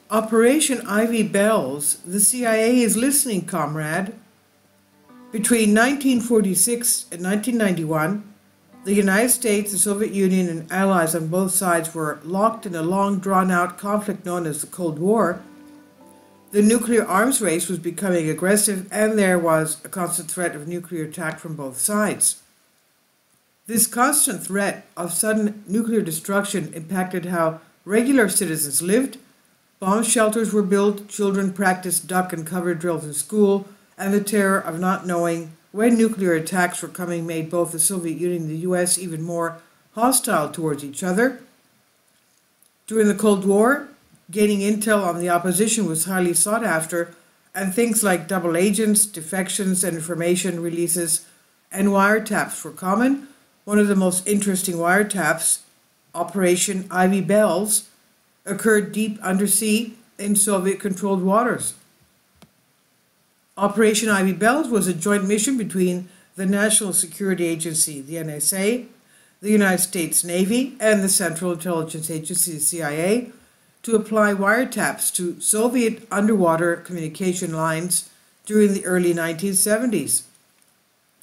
Operation Ivy Bells, the CIA is listening, comrade. Between 1946 and 1991, the United States, the Soviet Union, and allies on both sides were locked in a long, drawn-out conflict known as the Cold War. The nuclear arms race was becoming aggressive, and there was a constant threat of nuclear attack from both sides. This constant threat of sudden nuclear destruction impacted how regular citizens lived. Bomb shelters were built, children practiced duck and cover drills in school, and the terror of not knowing when nuclear attacks were coming made both the Soviet Union and the US even more hostile towards each other. During the Cold War, gaining intel on the opposition was highly sought after, and things like double agents, defections, and information releases and wiretaps were common. One of the most interesting wiretaps, Operation Ivy Bells, occurred deep undersea in Soviet-controlled waters. Operation Ivy Bells was a joint mission between the National Security Agency, the NSA, the United States Navy, and the Central Intelligence Agency, the CIA, to apply wiretaps to Soviet underwater communication lines during the early 1970s.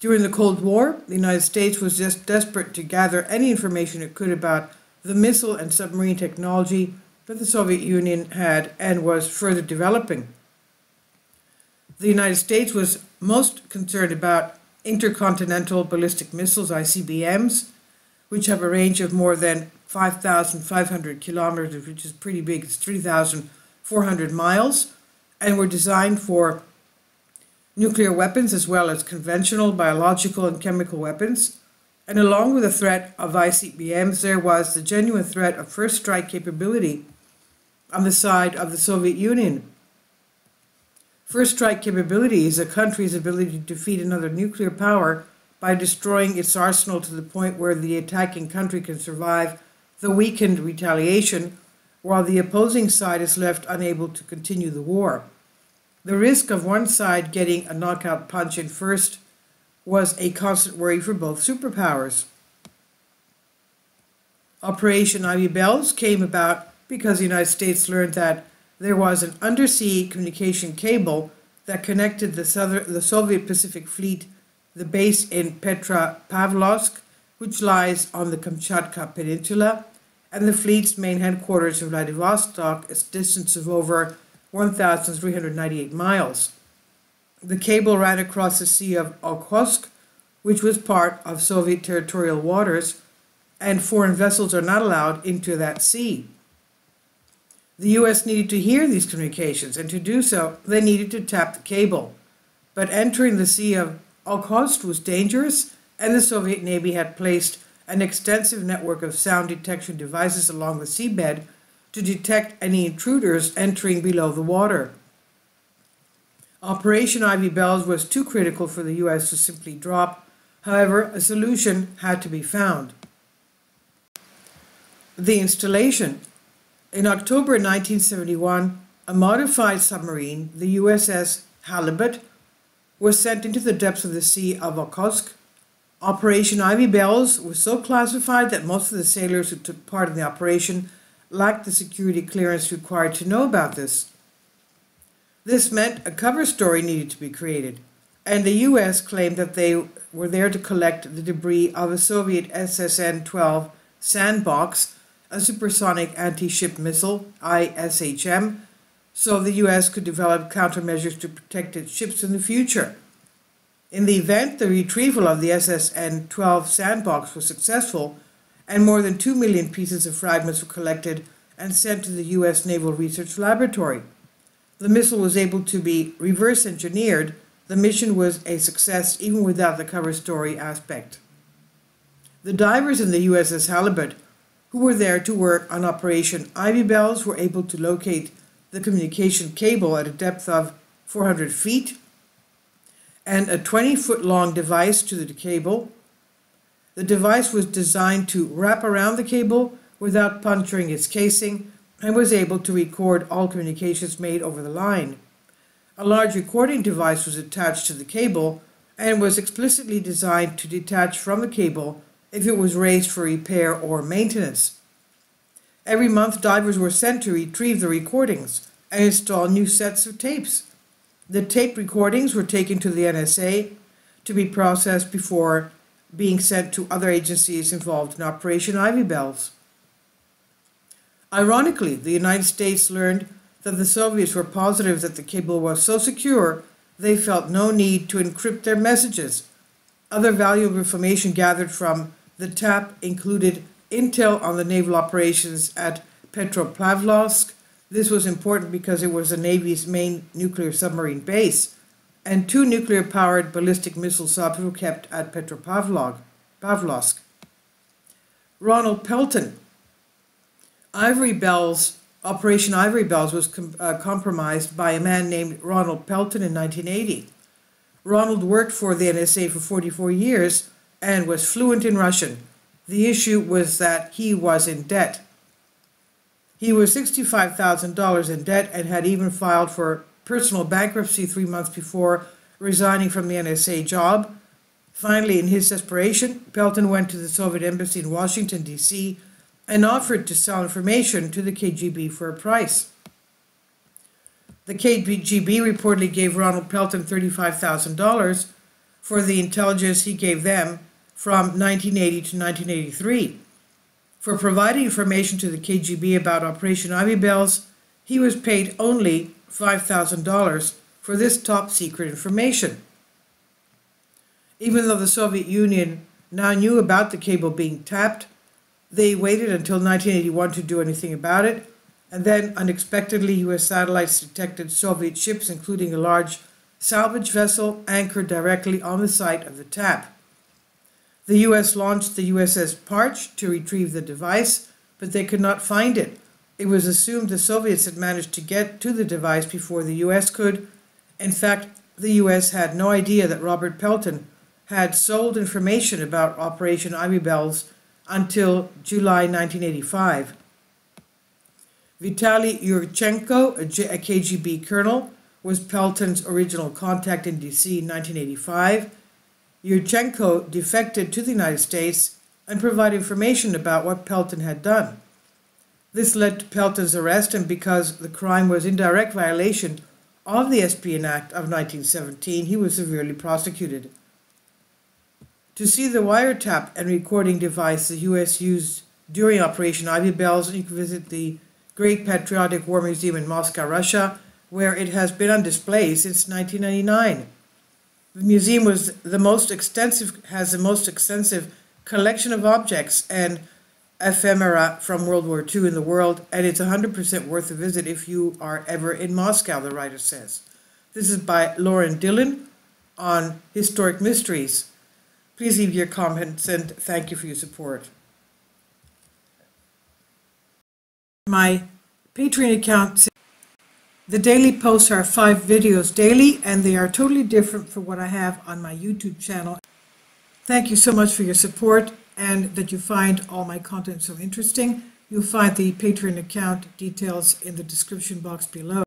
During the Cold War, the United States was just desperate to gather any information it could about the missile and submarine technology that the Soviet Union had and was further developing. The United States was most concerned about intercontinental ballistic missiles, ICBMs, which have a range of more than 5,500 kilometers, which is pretty big. It's 3,400 miles, and were designed for nuclear weapons as well as conventional, biological, and chemical weapons. And along with the threat of ICBMs, there was the genuine threat of first strike capability on the side of the Soviet Union. First strike capability is a country's ability to defeat another nuclear power by destroying its arsenal to the point where the attacking country can survive the weakened retaliation, while the opposing side is left unable to continue the war. The risk of one side getting a knockout punch in first was a constant worry for both superpowers. Operation Ivy Bells came about because the United States learned that there was an undersea communication cable that connected the Soviet Pacific Fleet, the base in Petropavlovsk, which lies on the Kamchatka Peninsula, and the fleet's main headquarters in Vladivostok, a distance of over 1,398 miles. The cable ran across the Sea of Okhotsk, which was part of Soviet territorial waters, and foreign vessels are not allowed into that sea. The US needed to hear these communications, and to do so, they needed to tap the cable. But entering the Sea of Okhotsk was dangerous, and the Soviet Navy had placed an extensive network of sound detection devices along the seabed to detect any intruders entering below the water. Operation Ivy Bells was too critical for the US to simply drop. However, a solution had to be found. The installation. In October 1971, a modified submarine, the USS Halibut, was sent into the depths of the Sea of Okhotsk. Operation Ivy Bells was so classified that most of the sailors who took part in the operation lacked the security clearance required to know about this. This meant a cover story needed to be created, and the US claimed that they were there to collect the debris of a Soviet SSN-12 Sandbox, a supersonic anti-ship missile, ISHM, so the US could develop countermeasures to protect its ships in the future. In the event, the retrieval of the SSN-12 Sandbox was successful, and more than 2 million pieces of fragments were collected and sent to the US Naval Research Laboratory. The missile was able to be reverse engineered. The mission was a success even without the cover story aspect. The divers in the USS Halibut, who were there to work on Operation Ivy Bells, were able to locate the communication cable at a depth of 400 feet and a 20-foot-long device to the cable. The device was designed to wrap around the cable without puncturing its casing and was able to record all communications made over the line. A large recording device was attached to the cable and was explicitly designed to detach from the cable if it was raised for repair or maintenance. Every month, divers were sent to retrieve the recordings. and install new sets of tapes. The tape recordings were taken to the NSA to be processed before being sent to other agencies involved in Operation Ivy Bells. Ironically, the United States learned that the Soviets were positive that the cable was so secure they felt no need to encrypt their messages. Other valuable information gathered from the tap included intel on the naval operations at Petropavlovsk. This was important because it was the Navy's main nuclear submarine base, and 2 nuclear-powered ballistic missile subs were kept at Petropavlovsk. Ronald Pelton. Operation Ivory Bells was compromised by a man named Ronald Pelton in 1980. Ronald worked for the NSA for 44 years and was fluent in Russian. The issue was that he was in debt. He was $65,000 in debt and had even filed for personal bankruptcy 3 months before resigning from the NSA job. Finally, in his desperation, Pelton went to the Soviet embassy in Washington, D.C., and offered to sell information to the KGB for a price. The KGB reportedly gave Ronald Pelton $35,000 for the intelligence he gave them from 1980 to 1983. For providing information to the KGB about Operation Ivy Bells, he was paid only $5,000 for this top-secret information. Even though the Soviet Union now knew about the cable being tapped, they waited until 1981 to do anything about it, and then unexpectedly US satellites detected Soviet ships, including a large salvage vessel anchored directly on the site of the tap. The US launched the USS Parch to retrieve the device, but they could not find it. It was assumed the Soviets had managed to get to the device before the US could. In fact, the US had no idea that Robert Pelton had sold information about Operation Ivy Bells until July 1985. Vitaly Yurchenko, a KGB colonel, was Pelton's original contact in D.C. in 1985. Yurchenko defected to the United States and provided information about what Pelton had done. This led to Pelton's arrest, and because the crime was in direct violation of the Espionage Act of 1917, he was severely prosecuted. To see the wiretap and recording device the U.S. used during Operation Ivy Bells, you can visit the Great Patriotic War Museum in Moscow, Russia, where it has been on display since 1999. The museum has the most extensive collection of objects and ephemera from World War II in the world, and it's 100% worth a visit if you are ever in Moscow, the writer says. This is by Lauren Dillon on Historic Mysteries. Please leave your comments and thank you for your support. My Patreon account, the daily posts are 5 videos daily, and they are totally different from what I have on my YouTube channel. Thank you so much for your support and that you find all my content so interesting. You'll find the Patreon account details in the description box below.